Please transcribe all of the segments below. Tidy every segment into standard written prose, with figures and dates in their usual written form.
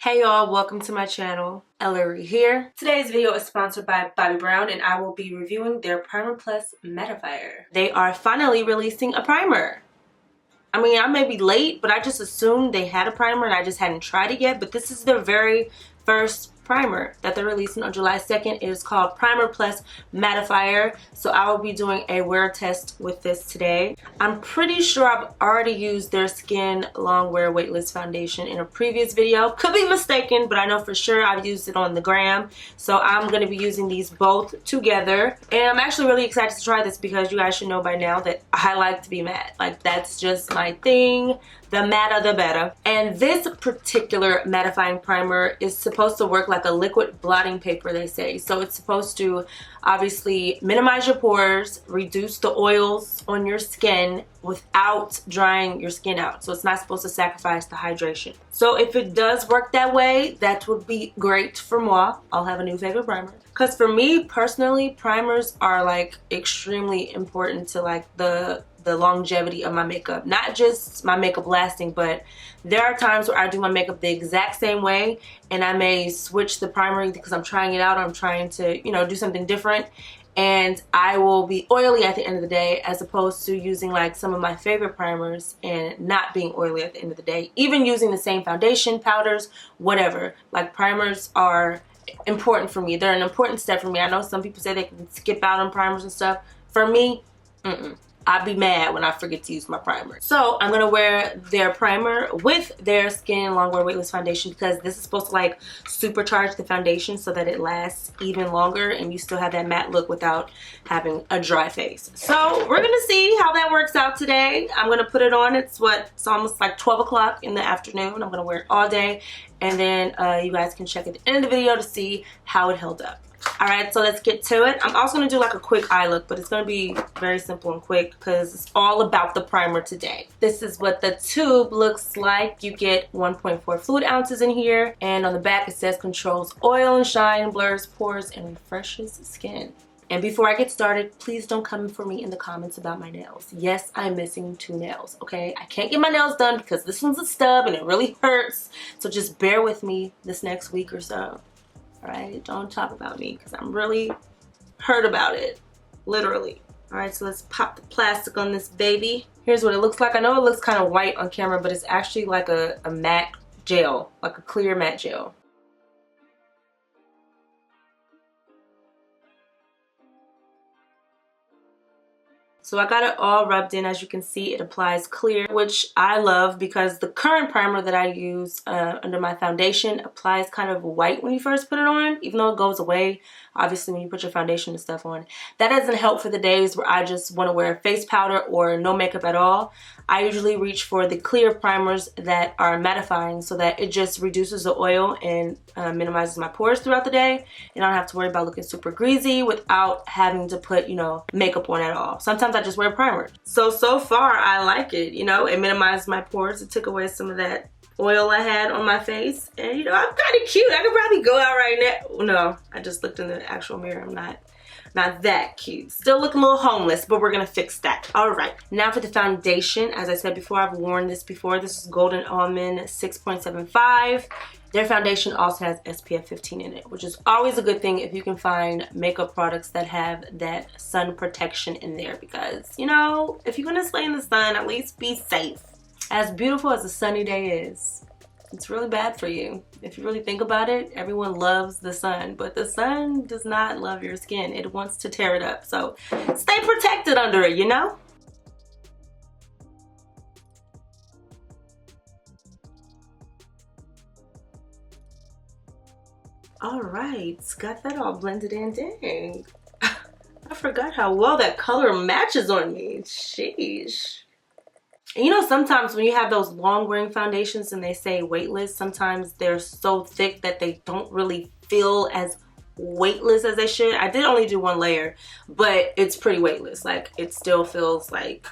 Hey y'all, welcome to my channel. Ellarie here. Today's video is sponsored by Bobbi Brown and I will be reviewing their Primer Plus Mattifier. They are finally releasing a primer. I mean, I may be late, but I just assumed they had a primer and I just hadn't tried it yet. But this is their very first primer that they're releasing on July 2nd. It is called Primer Plus Mattifier. So I will be doing a wear test with this today. I'm pretty sure I've already used their Skin Long Wear Weightless Foundation in a previous video. Could be mistaken, but I know for sure I've used it on the gram. So I'm going to be using these both together. And I'm actually really excited to try this because you guys should know by now that I like to be matte. Like, that's just my thing. The matter the better. And this particular mattifying primer is supposed to work like a liquid blotting paper, they say. So it's supposed to obviously minimize your pores, reduce the oils on your skin without drying your skin out. So it's not supposed to sacrifice the hydration. So if it does work that way, that would be great for moi. I'll have a new favorite primer. Because for me personally, primers are like extremely important to like the longevity of my makeup. Not just my makeup lasting, but there are times where I do my makeup the exact same way and I may switch the primer because I'm trying it out or I'm trying to, you know, do something different, and I will be oily at the end of the day as opposed to using like some of my favorite primers and not being oily at the end of the day. Even using the same foundation, powders, whatever. Like, primers are important for me. They're an important step for me. I know some people say they can skip out on primers and stuff. For me, I'd be mad when I forget to use my primer. So I'm gonna wear their primer with their Skin Long Wear Weightless Foundation because this is supposed to like supercharge the foundation so that it lasts even longer and you still have that matte look without having a dry face. So we're gonna see how that works out today. I'm gonna put it on. It's almost like 12 o'clock in the afternoon. I'm gonna wear it all day, and then you guys can check at the end of the video to see how it held up. Alright, so let's get to it. I'm also going to do like a quick eye look, but it's going to be very simple and quick because it's all about the primer today. This is what the tube looks like. You get 1.4 fluid ounces in here, and on the back it says controls oil and shine, blurs pores, and refreshes skin. And before I get started, please don't come for me in the comments about my nails. Yes, I'm missing 2 nails, okay? I can't get my nails done because this one's a stub and it really hurts. So just bear with me this next week or so. Alright, don't talk about me because I'm really hurt about it, literally. Alright, so let's pop the plastic on this baby. Here's what it looks like. I know it looks kind of white on camera, but it's actually like a matte gel, like a clear matte gel. So I got it all rubbed in. As you can see, it applies clear, which I love because the current primer that I use under my foundation applies kind of white when you first put it on, even though it goes away, obviously, when you put your foundation and stuff on. That doesn't help for the days where I just want to wear face powder or no makeup at all. I usually reach for the clear primers that are mattifying so that it just reduces the oil and minimizes my pores throughout the day, and I don't have to worry about looking super greasy without having to put, you know, makeup on at all. Sometimes I just wear primer. So far I like it, you know. It minimized my pores. It took away some of that oil I had on my face, and you know, I'm kind of cute. I could probably go out right now. No, I just looked in the actual mirror. I'm not that cute. Still look a little homeless, but we're gonna fix that. All right, now for the foundation. As I said before, I've worn this before. This is Golden Almond 6.75. Their foundation also has SPF 15 in it, which is always a good thing if you can find makeup products that have that sun protection in there, because, you know, if you're gonna slay in the sun, at least be safe. As beautiful as a sunny day is, it's really bad for you. If you really think about it, everyone loves the sun, but the sun does not love your skin. It wants to tear it up. So stay protected under it, you know? All right, got that all blended in. Dang. I forgot how well that color matches on me. Sheesh. And you know, sometimes when you have those long wearing foundations and they say weightless, sometimes they're so thick that they don't really feel as weightless as they should. I did only do 1 layer, but it's pretty weightless. Like, it still feels like,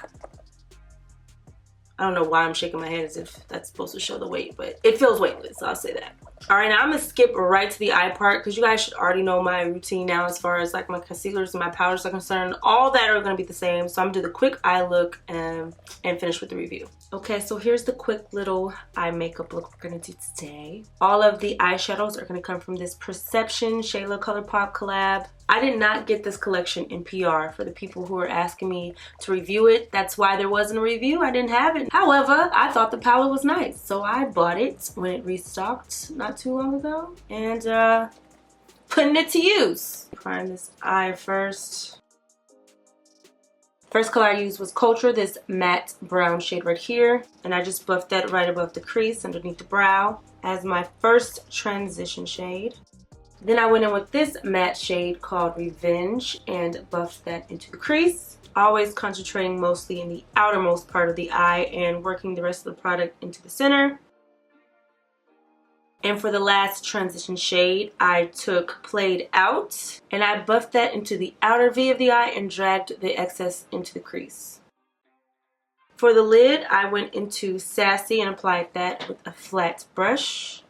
I don't know why I'm shaking my head as if that's supposed to show the weight, but it feels weightless, I'll say that. All right, now I'm gonna skip right to the eye part because you guys should already know my routine now as far as like my concealers and my powders are concerned. All that are gonna be the same. So I'm gonna do the quick eye look and finish with the review. Okay, so here's the quick little eye makeup look we're gonna do today. All of the eyeshadows are gonna come from this Perception Shayla ColourPop collab. I did not get this collection in PR for the people who are asking me to review it. That's why there wasn't a review. I didn't have it. However, I thought the palette was nice, so I bought it when it restocked not too long ago, and putting it to use. Prime this eye first. First color I used was Culture, this matte brown shade right here. And I just buffed that right above the crease underneath the brow as my first transition shade. Then I went in with this matte shade called Revenge and buffed that into the crease. Always concentrating mostly in the outermost part of the eye and working the rest of the product into the center. And for the last transition shade, I took Played Out and I buffed that into the outer V of the eye and dragged the excess into the crease. For the lid, I went into Sassy and applied that with a flat brush.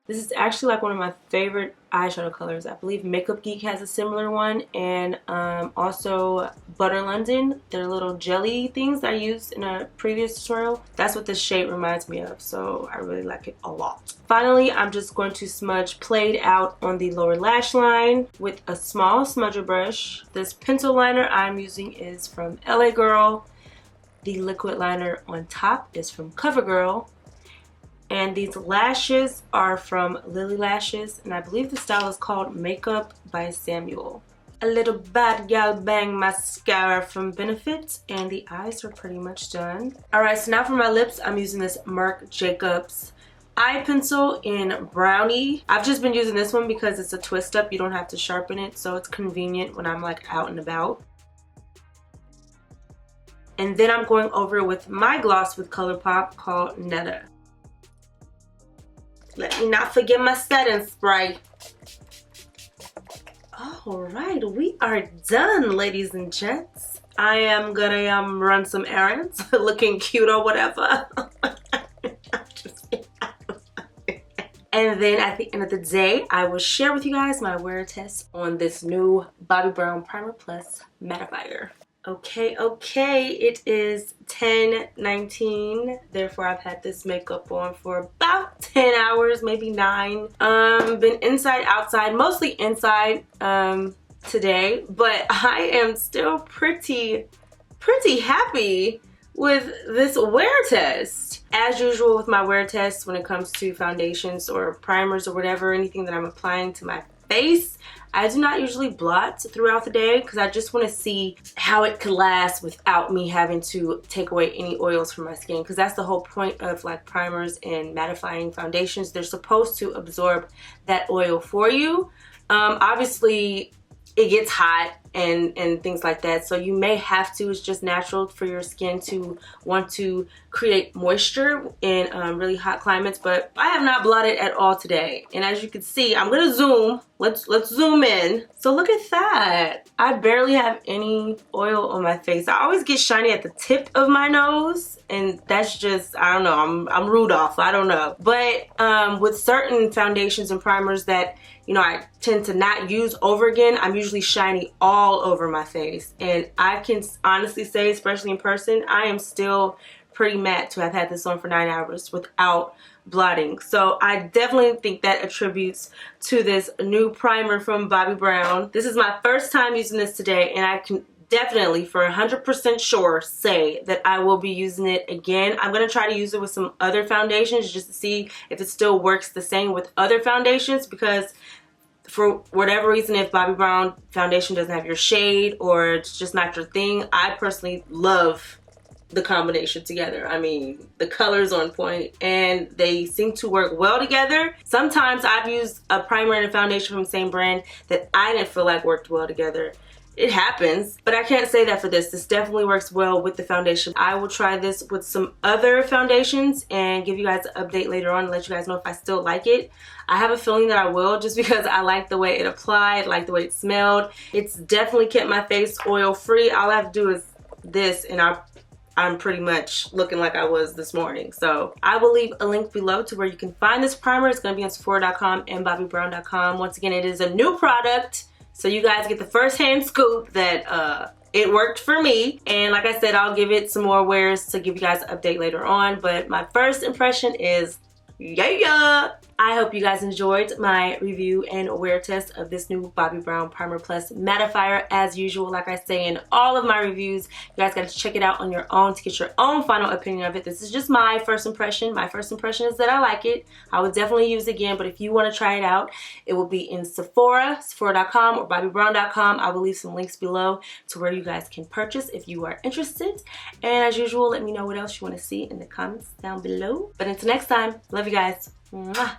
This is actually like one of my favorite eyeshadow colors. I believe Makeup Geek has a similar one, and also Butter London. They're little jelly things I used in a previous tutorial. That's what this shade reminds me of, so I really like it a lot. Finally, I'm just going to smudge Played Out on the lower lash line with a small smudger brush. This pencil liner I'm using is from LA Girl. The liquid liner on top is from CoverGirl. And these lashes are from Lily Lashes, and I believe the style is called Makeup by Samuel. A little Bad Gal Bang mascara from Benefit, and the eyes are pretty much done. Alright, so now for my lips, I'm using this Marc Jacobs eye pencil in Brownie. I've just been using this one because it's a twist up. You don't have to sharpen it, so it's convenient when I'm like out and about. And then I'm going over with my gloss with ColourPop called Netta. Let me not forget my setting spray. Alright, we are done, ladies and gents. I am gonna run some errands, looking cute or whatever. And then at the end of the day, I will share with you guys my wear test on this new Bobbi Brown Primer Plus Mattifier. Okay, it is 10:19, therefore I've had this makeup on for about 10 hours, maybe 9. Been inside, outside, mostly inside today, but I am still pretty happy with this wear test. As usual with my wear tests when it comes to foundations or primers or whatever, anything that I'm applying to my face, I do not usually blot throughout the day because I just want to see how it could last without me having to take away any oils from my skin, because that's the whole point of like primers and mattifying foundations. They're supposed to absorb that oil for you. Obviously it gets hot and things like that, so you may have to. It's just natural for your skin to want to create moisture in really hot climates, but I have not blotted at all today. And as you can see, I'm gonna zoom. Let's zoom in. So look at that. I barely have any oil on my face. I always get shiny at the tip of my nose, and that's just, I don't know, I'm Rudolph, I don't know. But with certain foundations and primers that, you know, I tend to not use over again, I'm usually shiny all over my face. And I can honestly say, especially in person, I am still pretty matte to have had this on for 9 hours without blotting. So I definitely think that attributes to this new primer from Bobbi Brown. This is my first time using this today, and I can definitely for 100% sure say that I will be using it again. I'm going to try to use it with some other foundations just to see if it still works the same with other foundations, because for whatever reason, if Bobbi Brown foundation doesn't have your shade or it's just not your thing, I personally love the combination together. I mean, the colors on point and they seem to work well together. Sometimes I've used a primer and a foundation from the same brand that I didn't feel like worked well together. It happens, but I can't say that for this. This definitely works well with the foundation. I will try this with some other foundations and give you guys an update later on and let you guys know if I still like it. I have a feeling that I will, just because I like the way it applied, like the way it smelled. It's definitely kept my face oil free. All I have to do is this and I'm pretty much looking like I was this morning. So I will leave a link below to where you can find this primer. It's going to be on Sephora.com and BobbiBrown.com. Once again, it is a new product, so you guys get the first-hand scoop that it worked for me, and like I said, I'll give it some more wears to give you guys an update later on, but my first impression is yeah. I hope you guys enjoyed my review and wear test of this new Bobbi Brown Primer Plus mattifier. As usual, like I say in all of my reviews, you guys got to check it out on your own to get your own final opinion of it. This is just my first impression. My first impression is that I like it. I would definitely use it again, but if you want to try it out, it will be in Sephora, Sephora.com or BobbiBrown.com. I will leave some links below to where you guys can purchase if you are interested. And as usual, let me know what else you want to see in the comments down below. But until next time, love you guys. Mwah.